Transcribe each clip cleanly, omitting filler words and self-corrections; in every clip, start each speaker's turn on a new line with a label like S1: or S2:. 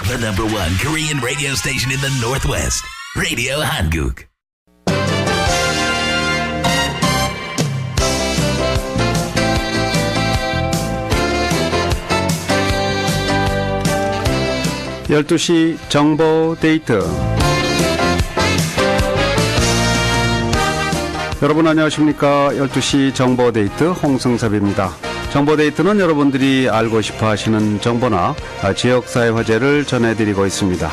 S1: The number one Korean radio station in the Northwest. Radio Hanguk.
S2: (12시) 정보 데이트. 여러분 안녕하십니까. 12시 정보 데이트 홍승섭입니다. 정보 데이트는 여러분들이 알고 싶어 하시는 정보나 지역사회 화제를 전해드리고 있습니다.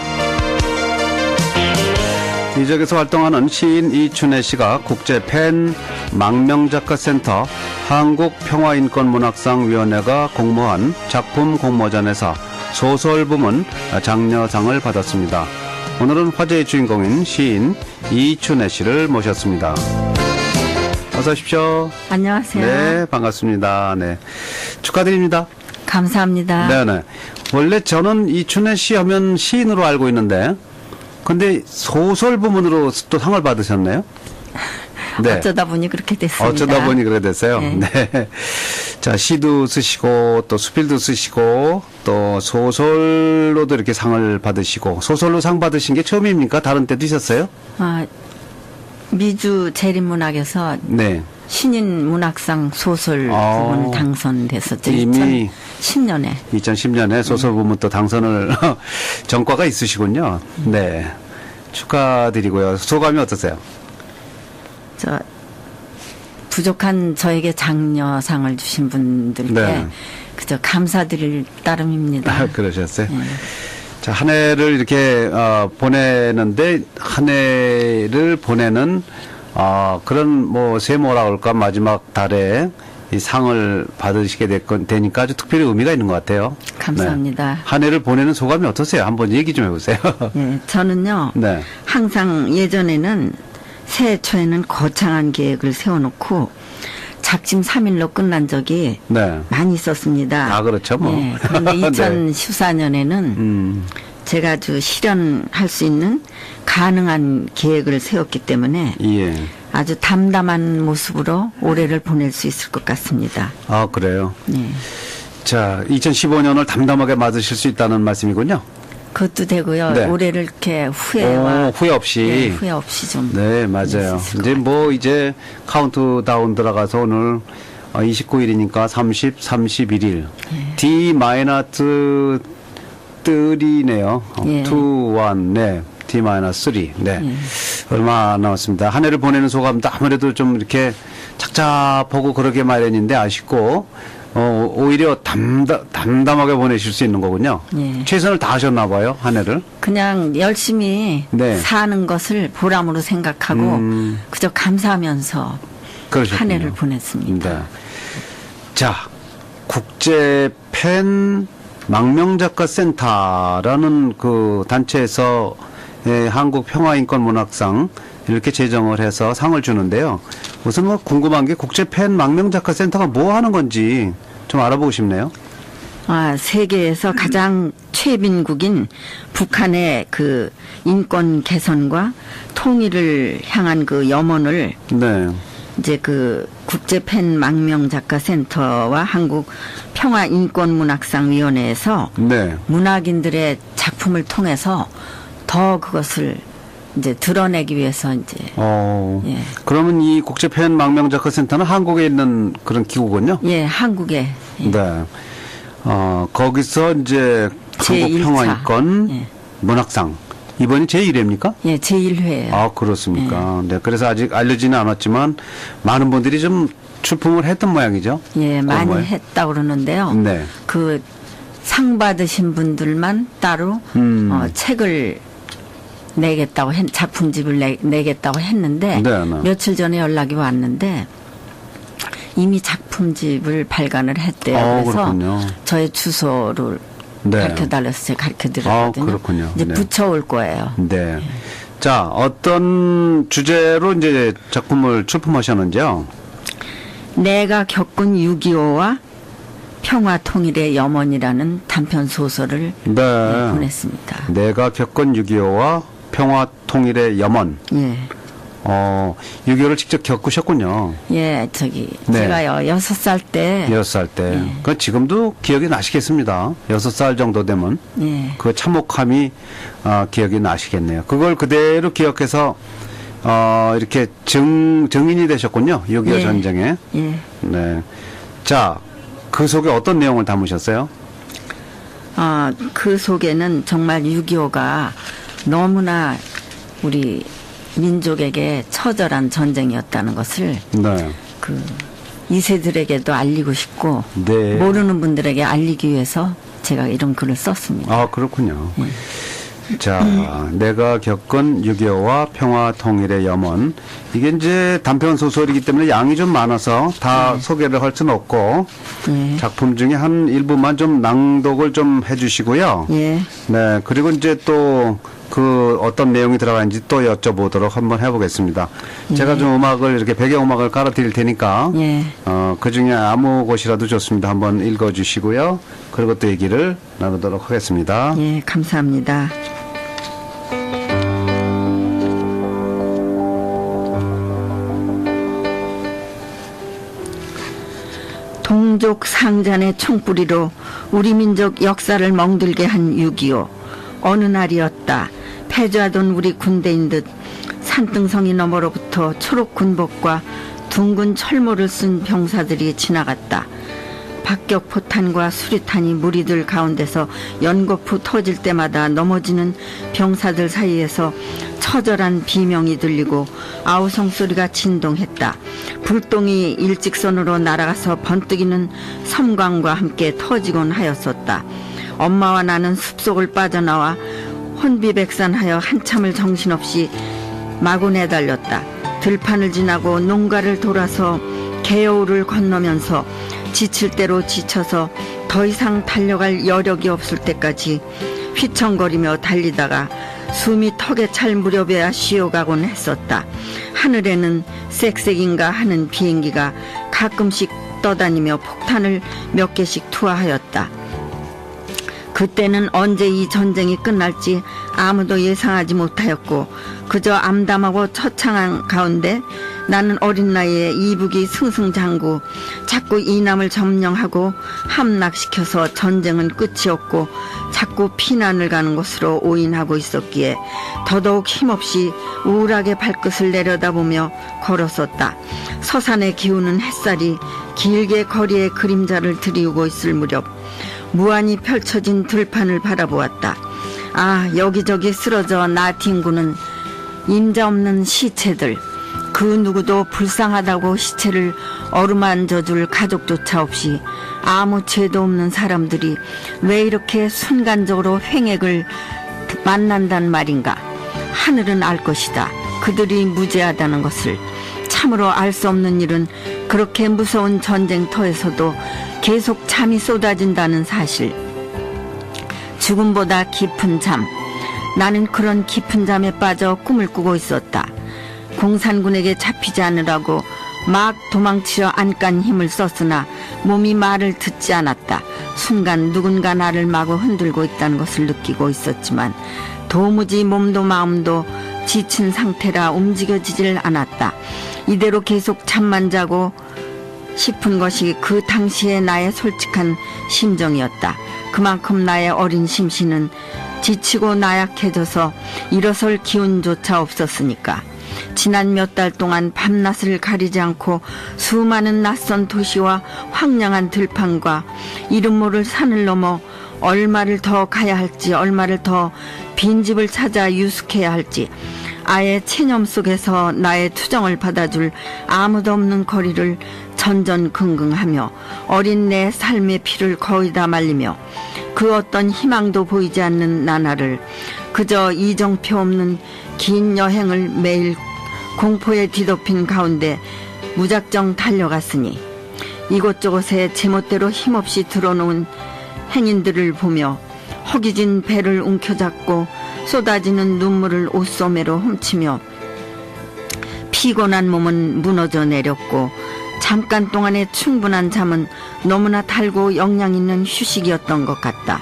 S2: 이 지역에서 활동하는 시인 이춘혜 씨가 국제 팬 망명작가센터 한국평화인권문학상위원회가 공모한 작품 공모전에서 소설 부문 장려상을 받았습니다. 오늘은 화제의 주인공인 시인 이춘혜 씨를 모셨습니다. 어서 오십시오.
S3: 안녕하세요.
S2: 네, 반갑습니다. 네, 축하드립니다.
S3: 감사합니다.
S2: 네네. 원래 저는 이춘혜 씨 하면 시인으로 알고 있는데, 근데 소설 부문으로 또 상을 받으셨네요. 네.
S3: 어쩌다 보니 그렇게 됐습니다.
S2: 어쩌다 보니 그렇게 됐어요.
S3: 네.
S2: 네. 자, 시도 쓰시고 또 수필도 쓰시고 또 소설로도 이렇게 상을 받으시고, 소설로 상 받으신 게 처음입니까? 다른 때도 있었어요?
S3: 미주 재림문학에서
S2: 네.
S3: 신인 문학상 소설 부문 당선됐었죠.
S2: 이미
S3: 2010년에.
S2: 2010년에 소설 부문 또 당선을 전과가 있으시군요. 네. 축하드리고요. 소감이 어떠세요?
S3: 부족한 저에게 장려상을 주신 분들께
S2: 네.
S3: 그저 감사드릴 따름입니다.
S2: 그러셨어요?
S3: 네.
S2: 자, 한 해를 이렇게 보내는데, 한 해를 보내는 그런 뭐 세모라 할까, 마지막 달에 이 상을 받으시게 되니까 아주 특별히 의미가 있는 것 같아요.
S3: 감사합니다.
S2: 네. 한 해를 보내는 소감이 어떠세요? 한번 얘기 좀 해보세요.
S3: 네, 저는요.
S2: 네.
S3: 항상 예전에는 새해 초에는 거창한 계획을 세워놓고 작심 3일로 끝난 적이
S2: 네.
S3: 많이 있었습니다.
S2: 그렇죠, 뭐.
S3: 네, 그런데 2014년에는 제가 아주 실현할 수 있는 가능한 계획을 세웠기 때문에
S2: 예.
S3: 아주 담담한 모습으로 올해를 보낼 수 있을 것 같습니다.
S2: 그래요?
S3: 네.
S2: 자, 2015년을 담담하게 맞으실 수 있다는 말씀이군요.
S3: 그것도 되고요.
S2: 네.
S3: 올해를 이렇게 후회 없이.
S2: 네,
S3: 후회 없이 좀.
S2: 네, 맞아요. 이제 카운트다운 들어가서 오늘 29일이니까 30, 31일.
S3: 네.
S2: D-3네요.
S3: 예.
S2: 2, 1, 네. D-3. 네.
S3: 예.
S2: 얼마 남았습니다. 한 해를 보내는 소감도 아무래도 좀 이렇게 착잡하고 그러게 마련인데 아쉽고, 오히려 담담하게 보내실 수 있는 거군요.
S3: 예.
S2: 최선을 다하셨나 봐요, 한 해를.
S3: 그냥 열심히
S2: 네.
S3: 사는 것을 보람으로 생각하고 그저 감사하면서
S2: 그러셨군요.
S3: 한 해를 보냈습니다.
S2: 네. 자, 국제 팬 망명작가센터라는 그 단체에서 한국평화인권문학상 이렇게 제정을 해서 상을 주는데요. 우선 뭐 궁금한 게 국제 팬 망명작가센터가 뭐 하는 건지 좀 알아보고 싶네요.
S3: 세계에서 가장 최빈국인 북한의 그 인권 개선과 통일을 향한 그 염원을
S2: 네.
S3: 이제 그 국제 팬 망명작가센터와 한국 평화인권문학상위원회에서
S2: 네.
S3: 문학인들의 작품을 통해서 더 그것을 이제 드러내기 위해서 이제 예.
S2: 그러면 이 국제 팬 망명작가센터는 한국에 있는 그런 기구군요?
S3: 예, 한국에. 예.
S2: 네. 거기서 이제 한국 평화인권
S3: 예.
S2: 문학상 이번이 제1회입니까?
S3: 예, 제1회예요.
S2: 그렇습니까? 네. 그래서 아직 알려지는 않았지만 많은 분들이 좀 출품을 했던 모양이죠.
S3: 예, 많이 했다고 그러는데요.
S2: 네.
S3: 그 상 받으신 분들만 따로 책을 내겠다고 작품집을 내겠다고 했는데
S2: 네.
S3: 며칠 전에 연락이 왔는데 이미 작품집을 발간을 했대요. 그래서
S2: 그렇군요.
S3: 저의 주소를 가르쳐달라서 제가 가르쳐드렸거든요.
S2: 그렇군요.
S3: 이제
S2: 네.
S3: 붙여올 거예요.
S2: 네. 자, 어떤 주제로 이제 작품을 출품하셨는지요?
S3: 내가 겪은 6.25와 평화 통일의 염원이라는 단편 소설을 보냈습니다.
S2: 내가 겪은 6.25와 평화 통일의 염원.
S3: 예.
S2: 6.25를 직접 겪으셨군요.
S3: 예,
S2: 네.
S3: 제가요 6살 때
S2: 6살 때.
S3: 예.
S2: 그 지금도 기억이 나시겠습니다. 6살 정도 되면.
S3: 예.
S2: 그 참혹함이 기억이 나시겠네요. 그걸 그대로 기억해서 이렇게 증인이 되셨군요. 6.25
S3: 예.
S2: 전쟁에.
S3: 예.
S2: 네. 자, 그 속에 어떤 내용을 담으셨어요?
S3: 그 속에는 정말 6.25가 너무나 우리 민족에게 처절한 전쟁이었다는 것을
S2: 네.
S3: 그 2세들에게도 알리고 싶고
S2: 네.
S3: 모르는 분들에게 알리기 위해서 제가 이런 글을 썼습니다.
S2: 아, 그렇군요. 자, 내가 겪은 6.25와 평화 통일의 염원. 이게 이제 단편 소설이기 때문에 양이 좀 많아서 다 소개를 할 수는 없고
S3: 예.
S2: 작품 중에 한 일부만 좀 낭독을 좀 해주시고요.
S3: 예.
S2: 네, 그리고 이제 또 그 어떤 내용이 들어가는지 또 여쭤보도록 한번 해보겠습니다. 제가 좀 음악을 이렇게 배경음악을 깔아드릴 테니까
S3: 예.
S2: 그 중에 아무 곳이라도 좋습니다. 한번 읽어주시고요. 그리고 또 얘기를 나누도록 하겠습니다.
S3: 예, 감사합니다. 동족 상잔의 총뿌리로 우리 민족 역사를 멍들게 한 6.25. 어느 날이었다. 패주하던 우리 군대인 듯 산등성이 너머로부터 초록 군복과 둥근 철모를 쓴 병사들이 지나갔다. 박격 포탄과 수리탄이 무리들 가운데서 연거푸 터질 때마다 넘어지는 병사들 사이에서 처절한 비명이 들리고 아우성 소리가 진동했다. 불똥이 일직선으로 날아가서 번뜩이는 섬광과 함께 터지곤 하였었다. 엄마와 나는 숲속을 빠져나와 혼비백산하여 한참을 정신없이 마구 내달렸다. 들판을 지나고 농가를 돌아서 개여울을 건너면서 지칠 대로 지쳐서 더 이상 달려갈 여력이 없을 때까지 휘청거리며 달리다가 숨이 턱에 찰 무렵에야 쉬어가곤 했었다. 하늘에는 쌕쌕인가 하는 비행기가 가끔씩 떠다니며 폭탄을 몇 개씩 투하하였다. 그때는 언제 이 전쟁이 끝날지 아무도 예상하지 못하였고 그저 암담하고 처창한 가운데 나는 어린 나이에 이북이 승승장구 자꾸 이남을 점령하고 함락시켜서 전쟁은 끝이 없고 자꾸 피난을 가는 곳으로 오인하고 있었기에 더더욱 힘없이 우울하게 발끝을 내려다보며 걸었었다. 서산에 기우는 햇살이 길게 거리에 그림자를 드리우고 있을 무렵 무한히 펼쳐진 들판을 바라보았다. 여기저기 쓰러져 나뒹구는 임자 없는 시체들, 그 누구도 불쌍하다고 시체를 어루만져줄 가족조차 없이 아무 죄도 없는 사람들이 왜 이렇게 순간적으로 횡액을 만난단 말인가. 하늘은 알 것이다. 그들이 무죄하다는 것을. 참으로 알 수 없는 일은 그렇게 무서운 전쟁터에서도 계속 잠이 쏟아진다는 사실. 죽음보다 깊은 잠. 나는 그런 깊은 잠에 빠져 꿈을 꾸고 있었다. 공산군에게 잡히지 않으라고 막 도망치려 안간 힘을 썼으나 몸이 말을 듣지 않았다. 순간 누군가 나를 마구 흔들고 있다는 것을 느끼고 있었지만 도무지 몸도 마음도 지친 상태라 움직여지질 않았다. 이대로 계속 잠만 자고 싶은 것이 그 당시의 나의 솔직한 심정이었다. 그만큼 나의 어린 심신은 지치고 나약해져서 일어설 기운조차 없었으니까. 지난 몇 달 동안 밤낮을 가리지 않고 수많은 낯선 도시와 황량한 들판과 이름 모를 산을 넘어 얼마를 더 가야 할지, 얼마를 더 빈집을 찾아 유숙해야 할지, 아예 체념 속에서 나의 투정을 받아줄 아무도 없는 거리를 전전긍긍하며 어린 내 삶의 피를 거의 다 말리며 그 어떤 희망도 보이지 않는 나날을 그저 이정표 없는 긴 여행을 매일 공포에 뒤덮인 가운데 무작정 달려갔으니 이곳저곳에 제멋대로 힘없이 들어놓은 행인들을 보며 허기진 배를 움켜잡고 쏟아지는 눈물을 옷소매로 훔치며 피곤한 몸은 무너져 내렸고 잠깐 동안의 충분한 잠은 너무나 달고 영양 있는 휴식이었던 것 같다.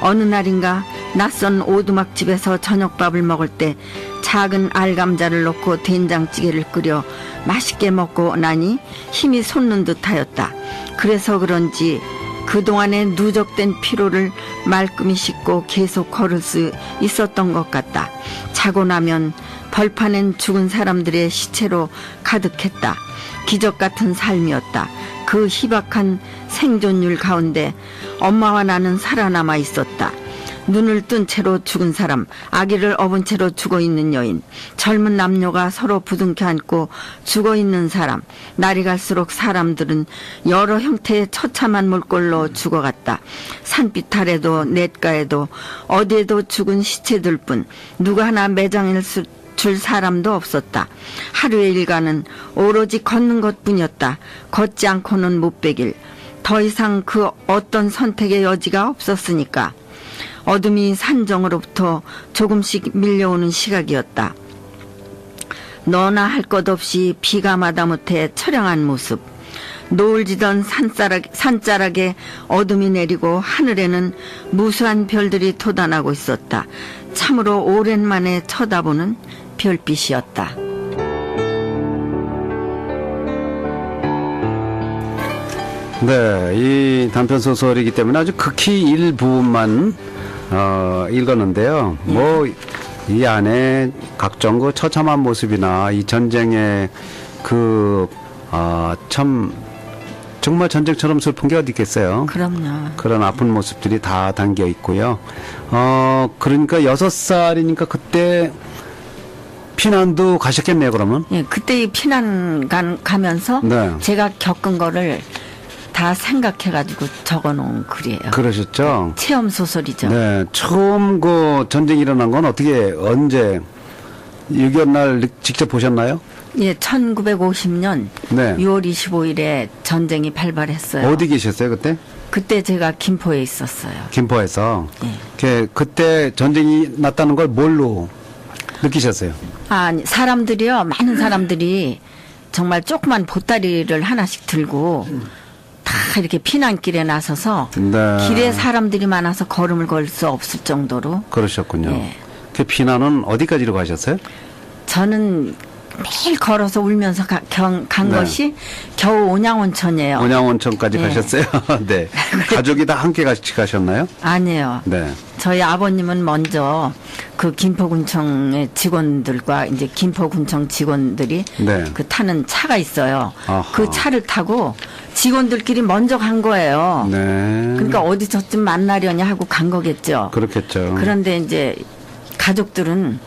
S3: 어느 날인가 낯선 오두막집에서 저녁밥을 먹을 때 작은 알감자를 넣고 된장찌개를 끓여 맛있게 먹고 나니 힘이 솟는 듯하였다. 그래서 그런지 그동안의 누적된 피로를 말끔히 씻고 계속 걸을 수 있었던 것 같다. 자고 나면 벌판엔 죽은 사람들의 시체로 가득했다. 기적 같은 삶이었다. 그 희박한 생존율 가운데 엄마와 나는 살아남아 있었다. 눈을 뜬 채로 죽은 사람, 아기를 업은 채로 죽어있는 여인, 젊은 남녀가 서로 부둥켜 안고 죽어있는 사람. 날이 갈수록 사람들은 여러 형태의 처참한 몰골로 죽어갔다. 산빛 아래도 냇가에도 어디에도 죽은 시체들뿐 누가 하나 매장일 줄 사람도 없었다. 하루의 일과는 오로지 걷는 것뿐이었다. 걷지 않고는 못 베길. 더 이상 그 어떤 선택의 여지가 없었으니까. 어둠이 산정으로부터 조금씩 밀려오는 시각이었다. 너나 할 것 없이 비가 마다못해 처량한 모습. 노을 지던 산자락에 어둠이 내리고 하늘에는 무수한 별들이 돋아나고 있었다. 참으로 오랜만에 쳐다보는 별빛이었다.
S2: 네, 이 단편 소설이기 때문에 아주 극히 일부분만 읽었는데요. 뭐 이 안에 각종 그 처참한 모습이나 이 전쟁의 참 정말 전쟁처럼 슬픈 게 어디 있겠어요.
S3: 그럼요.
S2: 그런 아픈 모습들이 다 담겨 있고요. 그러니까 6살이니까 그때 피난도 가셨겠네요, 그러면?
S3: 예, 그때 이 피난 가면서
S2: 네.
S3: 제가 겪은 거를 다 생각해가지고 적어놓은 글이에요.
S2: 그러셨죠?
S3: 체험 소설이죠.
S2: 네, 처음 그 전쟁이 일어난 건 언제 6.25 날 직접 보셨나요?
S3: 예, 1950년
S2: 네.
S3: 6월 25일에 전쟁이 발발했어요.
S2: 어디 계셨어요, 그때?
S3: 그때 제가 김포에 있었어요.
S2: 김포에서.
S3: 예.
S2: 그때 전쟁이 났다는 걸 뭘로 느끼셨어요?
S3: 아니, 많은 사람들이 정말 조그만 보따리를 하나씩 들고 다 이렇게 피난길에 나서서
S2: 네.
S3: 길에 사람들이 많아서 걸음을 걸 수 없을 정도로.
S2: 그러셨군요.
S3: 예.
S2: 그 피난은 어디까지로 가셨어요?
S3: 저는 매일 걸어서 울면서 간
S2: 네.
S3: 것이 겨우 온양온천이에요.
S2: 온양온천까지
S3: 예.
S2: 가셨어요? 네. 가족이 다 함께 같이 가셨나요?
S3: 아니에요.
S2: 네.
S3: 저희 아버님은 먼저 그 김포군청의 직원들과 이제 김포군청 직원들이
S2: 네.
S3: 그 타는 차가 있어요.
S2: 아하.
S3: 그 차를 타고 직원들끼리 먼저 간 거예요.
S2: 네.
S3: 그러니까 어디서쯤 만나려냐 하고 간 거겠죠.
S2: 그렇겠죠.
S3: 그런데 이제 가족들은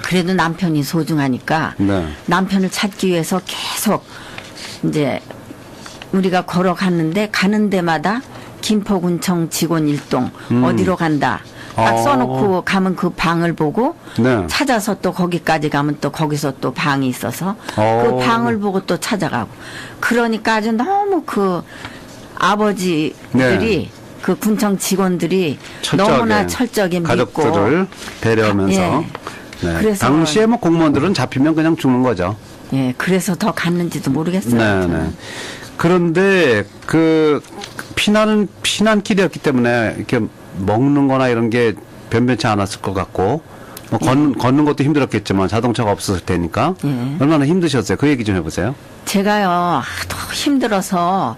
S3: 그래도 남편이 소중하니까
S2: 네.
S3: 남편을 찾기 위해서 계속 이제 우리가 걸어갔는데 가는 데마다 김포군청 직원 일동 어디로 간다 딱 써놓고 가면 그 방을 보고
S2: 네.
S3: 찾아서 또 거기까지 가면 또 거기서 또 방이 있어서 그 방을 보고 또 찾아가고 그러니까 아주 너무 그 아버지들이
S2: 네.
S3: 그 군청 직원들이
S2: 철저하게
S3: 너무나 철저하게 믿고
S2: 가족들을 배려하면서
S3: 예.
S2: 네.
S3: 그래서
S2: 당시에 뭐 공무원들은 잡히면 그냥 죽는 거죠.
S3: 예, 그래서 더 갔는지도 모르겠어요.
S2: 네, 네. 그런데 그 피난길이었기 때문에 이렇게 먹는 거나 이런 게 변변치 않았을 것 같고 뭐 걷는 것도 힘들었겠지만 자동차가 없었을 테니까
S3: 예.
S2: 얼마나 힘드셨어요? 그 얘기 좀 해보세요.
S3: 제가요, 하도 힘들어서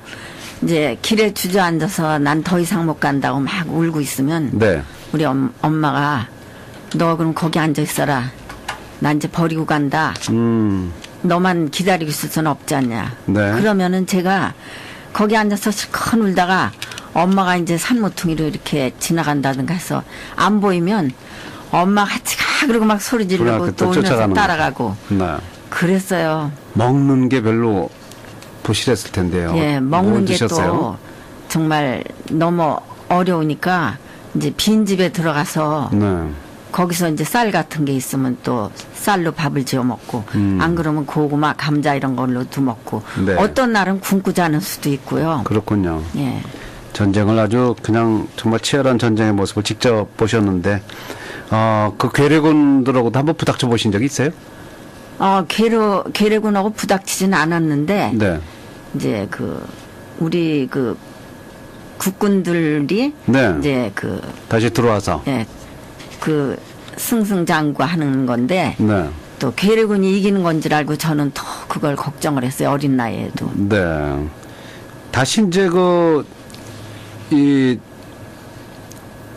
S3: 이제 길에 주저앉아서 난 더 이상 못 간다고 막 울고 있으면
S2: 네.
S3: 우리 엄마가 너 그럼 거기 앉아 있어라. 나 이제 버리고 간다. 너만 기다리고 있을 수는 없지 않냐.
S2: 네.
S3: 그러면은 제가 거기 앉아서 실컷 울다가 엄마가 이제 산모퉁이로 이렇게 지나간다든가 해서 안 보이면 엄마 같이 가 그러고 막 소리 지르고
S2: 그래,
S3: 또 울면서
S2: 쫓아가는
S3: 따라가고
S2: 네.
S3: 그랬어요.
S2: 먹는 게 별로 부실했을 텐데요.
S3: 예,
S2: 뭐
S3: 먹는 게
S2: 드셨어요?
S3: 또 정말 너무 어려우니까 이제 빈집에 들어가서
S2: 네.
S3: 거기서 이제 쌀 같은 게 있으면 또 쌀로 밥을 지어 먹고 안 그러면 고구마, 감자 이런 걸로도 먹고
S2: 네.
S3: 어떤 날은 굶고 자는 수도 있고요.
S2: 그렇군요.
S3: 예.
S2: 전쟁을 아주 그냥 정말 치열한 전쟁의 모습을 직접 보셨는데 그 괴뢰군들하고도 한번 부닥쳐 보신 적이 있어요?
S3: 괴뢰군하고 부닥치지는 않았는데
S2: 네.
S3: 이제 우리 국군들이
S2: 네.
S3: 이제
S2: 다시 들어와서.
S3: 그 승승장구하는 건데
S2: 네.
S3: 또 괴뢰군이 이기는 건 줄 알고 저는 더 그걸 걱정을 했어요. 어린 나이에도.
S2: 네. 다시 이제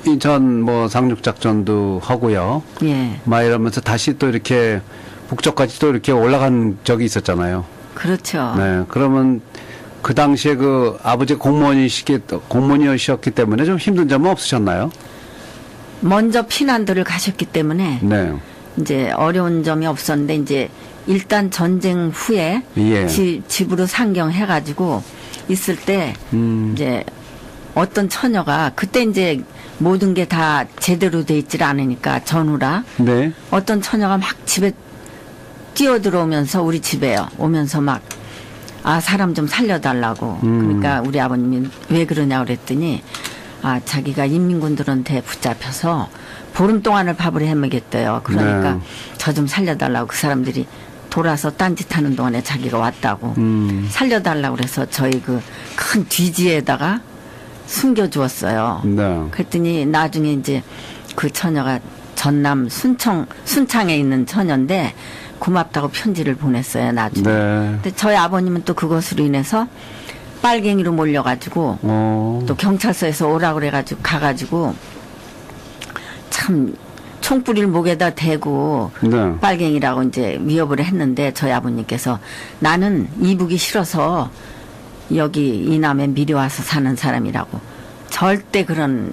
S2: 인천 뭐 상륙작전도 하고요.
S3: 예.
S2: 막 이러면서 다시 또 이렇게 북쪽까지 또 이렇게 올라간 적이 있었잖아요.
S3: 그렇죠.
S2: 네. 그러면 그 당시에 아버지 공무원이셨기 때문에 좀 힘든 점은 없으셨나요?
S3: 먼저 피난들을 가셨기 때문에
S2: 네.
S3: 이제 어려운 점이 없었는데 이제 일단 전쟁 후에
S2: 예.
S3: 집으로 상경해가지고 있을 때 이제 어떤 처녀가 그때 이제 모든 게 다 제대로 돼 있질 않으니까 전후라
S2: 네.
S3: 어떤 처녀가 막 집에 뛰어들어오면서 우리 집에 오면서 막 사람 좀 살려달라고 그러니까 우리 아버님이 왜 그러냐 그랬더니 자기가 인민군들한테 붙잡혀서 보름 동안을 밥을 해먹였대요. 그러니까
S2: 네.
S3: 저 좀 살려달라고 그 사람들이 돌아서 딴짓하는 동안에 자기가 왔다고 살려달라고 그래서 저희 그 큰 뒤지에다가 숨겨주었어요.
S2: 네.
S3: 그랬더니 나중에 이제 그 처녀가 전남 순창에 있는 처녀인데 고맙다고 편지를 보냈어요. 나중에.
S2: 네.
S3: 근데 저희 아버님은 또 그것으로 인해서 빨갱이로 몰려가지고 또 경찰서에서 오라고 그래가지고 가가지고 참 총뿌리를 목에다 대고
S2: 네.
S3: 빨갱이라고 이제 위협을 했는데 저희 아버님께서 나는 이북이 싫어서 여기 이남에 미려와서 사는 사람이라고 절대 그런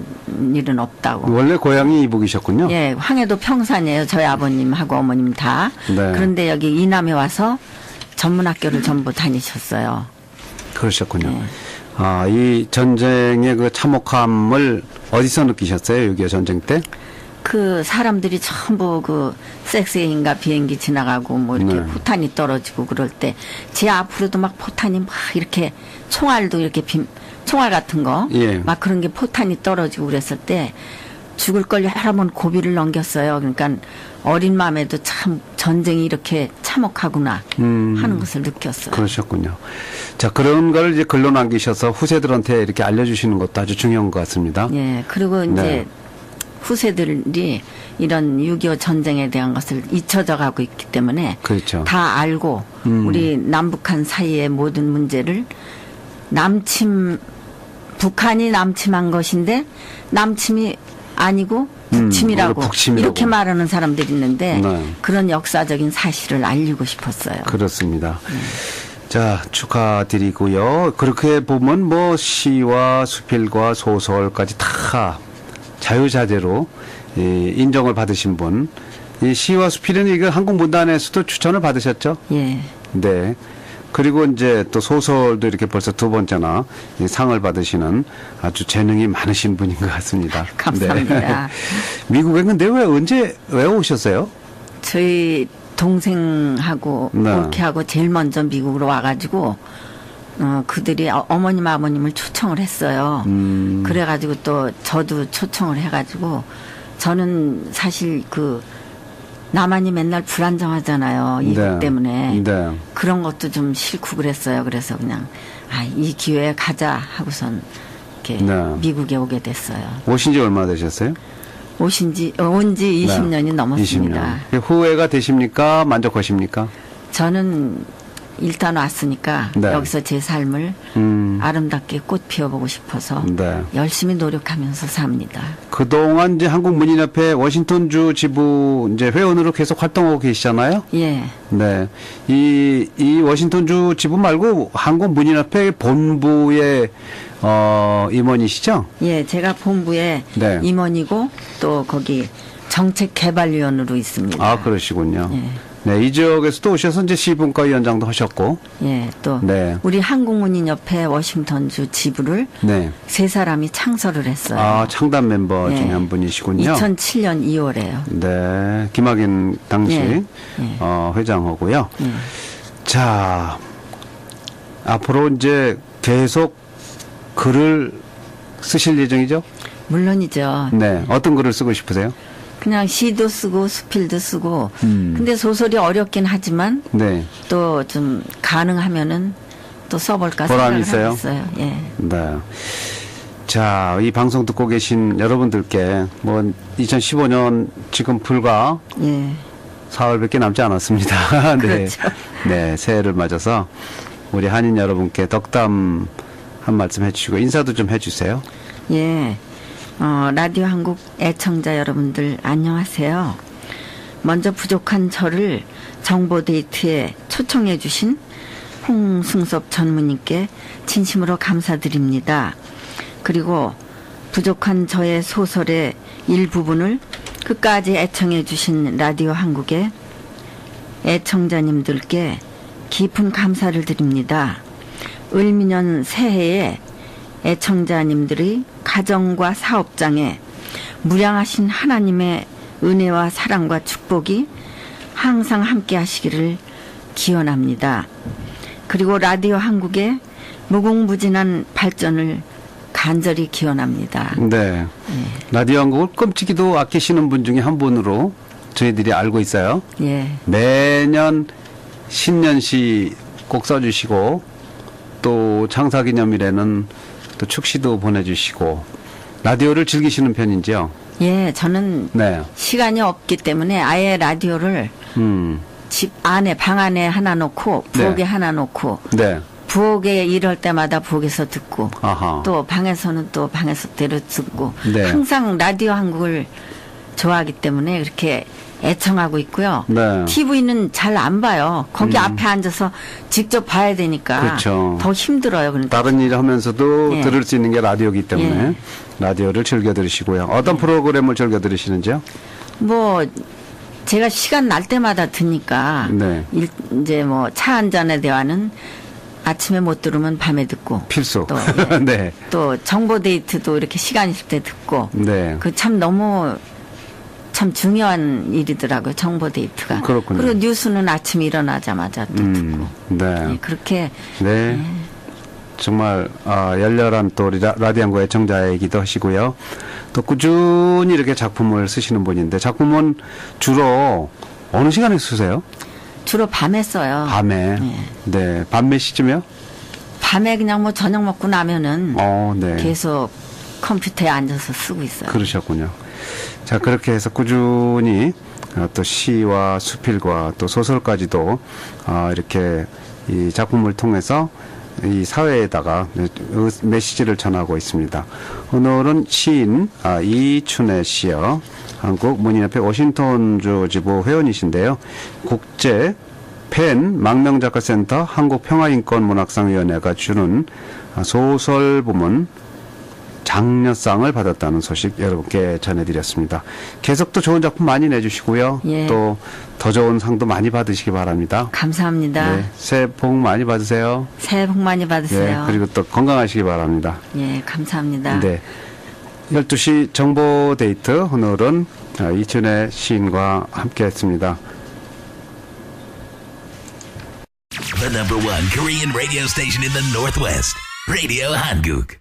S3: 일은 없다고.
S2: 원래 고향이 이북이셨군요.
S3: 예, 황해도 평산이에요. 저희 아버님하고 어머님 다.
S2: 네.
S3: 그런데 여기 이남에 와서 전문학교를 전부 다니셨어요.
S2: 그러셨군요.
S3: 네.
S2: 이 전쟁의 그 참혹함을 어디서 느끼셨어요? 6.25 전쟁 때?
S3: 그 사람들이 전부 그 섹스인가 비행기 지나가고 뭐 이렇게
S2: 네.
S3: 포탄이 떨어지고 그럴 때 제 앞으로도 막 포탄이 막 이렇게 총알도 이렇게 총알 같은 거
S2: 예.
S3: 막 그런 게 포탄이 떨어지고 그랬을 때 죽을 걸 여러 번 고비를 넘겼어요. 그러니까 어린 마음에도 참 전쟁이 이렇게 참혹하구나 하는 것을 느꼈어요.
S2: 그러셨군요. 자, 그런 걸 이제 글로 남기셔서 후세들한테 이렇게 알려주시는 것도 아주 중요한 것 같습니다.
S3: 예, 그리고 이제
S2: 네.
S3: 후세들이 이런 6.25 전쟁에 대한 것을 잊혀져 가고 있기 때문에
S2: 그렇죠.
S3: 다 알고 우리 남북한 사이의 모든 문제를 북한이 남침한 것인데 남침이 아니고 북침이라고,
S2: 오히려 북침이라고.
S3: 이렇게 말하는 사람들이 있는데
S2: 네.
S3: 그런 역사적인 사실을 알리고 싶었어요.
S2: 그렇습니다. 자, 축하드리고요. 그렇게 보면 뭐 시와 수필과 소설까지 다 자유자재로 인정을 받으신 분. 이 시와 수필은 이거 한국문단에서도 추천을 받으셨죠?
S3: 예.
S2: 네. 그리고 이제 또 소설도 이렇게 벌써 두 번째나 이 상을 받으시는 아주 재능이 많으신 분인 것 같습니다.
S3: 감사합니다.
S2: 네. 미국에 근데 왜 오셨어요?
S3: 저희 동생하고
S2: 네.
S3: 올케하고 제일 먼저 미국으로 와가지고 그들이 어머님 아버님을 초청을 했어요. 그래가지고 또 저도 초청을 해가지고 저는 사실 나만이 맨날 불안정하잖아요. 이것
S2: 네.
S3: 때문에.
S2: 네.
S3: 그런 것도 좀 싫고 그랬어요. 그래서 그냥 이 기회에 가자 하고선 이렇게
S2: 네.
S3: 미국에 오게 됐어요.
S2: 오신 지 얼마나 되셨어요?
S3: 온 지 20년이 넘었습니다.
S2: 20년. 후회가 되십니까? 만족하십니까?
S3: 저는 일단 왔으니까
S2: 네.
S3: 여기서 제 삶을 아름답게 꽃 피워보고 싶어서
S2: 네.
S3: 열심히 노력하면서 삽니다.
S2: 그동안 이제 한국문인협회 워싱턴주 지부 이제 회원으로 계속 활동하고 계시잖아요.
S3: 예.
S2: 네. 이 워싱턴주 지부 말고 한국문인협회 본부의 임원이시죠?
S3: 예, 제가 본부에
S2: 네.
S3: 임원이고 또 거기 정책개발위원으로 있습니다.
S2: 아, 그러시군요.
S3: 예.
S2: 네, 이 지역에서도 오셔서 이제 시분과 위원장도 하셨고.
S3: 예, 또
S2: 네.
S3: 우리 한국문인협회 워싱턴주 지부를
S2: 네.
S3: 세 사람이 창설을 했어요.
S2: 아, 창단 멤버
S3: 예.
S2: 중에 한 분이시군요.
S3: 2007년 2월에요.
S2: 네. 김학인 당시
S3: 예. 예.
S2: 회장하고요.
S3: 예.
S2: 자, 앞으로 이제 계속 글을 쓰실 예정이죠?
S3: 물론이죠.
S2: 네. 어떤 글을 쓰고 싶으세요?
S3: 그냥 시도 쓰고 수필도 쓰고 근데 소설이 어렵긴 하지만
S2: 네.
S3: 또 좀 가능하면은 또 써볼까
S2: 보람이
S3: 생각을
S2: 있어요?
S3: 하고 있어요. 예.
S2: 네. 자, 이 방송 듣고 계신 여러분들께 뭐 2015년 지금 불과
S3: 예.
S2: 사흘밖에 남지 않았습니다. 네.
S3: 그렇죠.
S2: 네, 새해를 맞아서 우리 한인 여러분께 덕담 한 말씀 해주시고 인사도 좀 해주세요.
S3: 예. 라디오 한국 애청자 여러분들 안녕하세요. 먼저 부족한 저를 정보데이트에 초청해 주신 홍승섭 전무님께 진심으로 감사드립니다. 그리고 부족한 저의 소설의 일부분을 끝까지 애청해 주신 라디오 한국의 애청자님들께 깊은 감사를 드립니다. 을미년 새해에 애청자님들의 가정과 사업장에 무량하신 하나님의 은혜와 사랑과 축복이 항상 함께 하시기를 기원합니다. 그리고 라디오 한국의 무궁무진한 발전을 간절히 기원합니다.
S2: 네. 라디오 한국을 끔찍이도 아끼시는 분 중에 한 분으로 저희들이 알고 있어요.
S3: 예.
S2: 매년 신년시 꼭 써주시고 또 창사기념일에는 또 축시도 보내주시고 라디오를 즐기시는 편인지요?
S3: 예, 저는
S2: 네.
S3: 시간이 없기 때문에 아예 라디오를 집 안에 방 안에 하나 놓고 부엌에
S2: 네.
S3: 하나 놓고
S2: 네.
S3: 부엌에 일할 때마다 부엌에서 듣고
S2: 아하.
S3: 또 방에서는 또 방에서 대로 듣고
S2: 네.
S3: 항상 라디오 한국을 좋아하기 때문에 그렇게 애청하고 있고요.
S2: 네.
S3: TV는 잘 안 봐요. 거기 앞에 앉아서 직접 봐야 되니까
S2: 그렇죠.
S3: 더 힘들어요. 그러니까.
S2: 다른 일 하면서도
S3: 예.
S2: 들을 수 있는 게 라디오이기 때문에
S3: 예.
S2: 라디오를 즐겨 들으시고요. 어떤 프로그램을 즐겨 들으시는지요?
S3: 뭐 제가 시간 날 때마다 듣니까
S2: 네.
S3: 이제 뭐 차 한 잔의 대화는 아침에 못 들으면 밤에 듣고
S2: 필수.
S3: 또, 예.
S2: 네.
S3: 또 정보 데이트도 이렇게 시간 있을 때 듣고
S2: 네.
S3: 그 참 너무 참 중요한 일이더라고요. 정보 데이트가.
S2: 그렇군요.
S3: 그리고 뉴스는 아침에 일어나자마자 또 듣고.
S2: 네.
S3: 예, 그렇게
S2: 네. 정말 열렬한 또 라디오 한국 애청자이기도 하시고요. 또 꾸준히 이렇게 작품을 쓰시는 분인데 작품은 주로 어느 시간에 쓰세요?
S3: 주로 밤에 써요.
S2: 밤에.
S3: 예.
S2: 네. 밤 몇 시쯤이요?
S3: 밤에 그냥 뭐 저녁 먹고 나면은
S2: 네.
S3: 계속 컴퓨터에 앉아서 쓰고 있어요.
S2: 그러셨군요. 자, 그렇게 해서 꾸준히 또 시와 수필과 또 소설까지도 이렇게 이 작품을 통해서 이 사회에다가 메시지를 전하고 있습니다. 오늘은 시인 이춘혜 씨요. 한국 문인협회 워싱턴주 지부 회원이신데요. 국제 펜 망명작가센터 한국평화인권문학상위원회가 주는 소설 부문 장려상을 받았다는 소식 여러분께 전해드렸습니다. 계속 또 좋은 작품 많이 내주시고요.
S3: 예.
S2: 또 더 좋은 상도 많이 받으시기 바랍니다.
S3: 감사합니다.
S2: 네, 새해 복 많이 받으세요.
S3: 새해 복 많이 받으세요.
S2: 네, 그리고 또 건강하시기 바랍니다.
S3: 예, 감사합니다.
S2: 네, 12시 정보데이트 오늘은 이춘혜 시인과 함께했습니다.
S1: The number one Korean radio station in the Northwest, Radio Hanguk.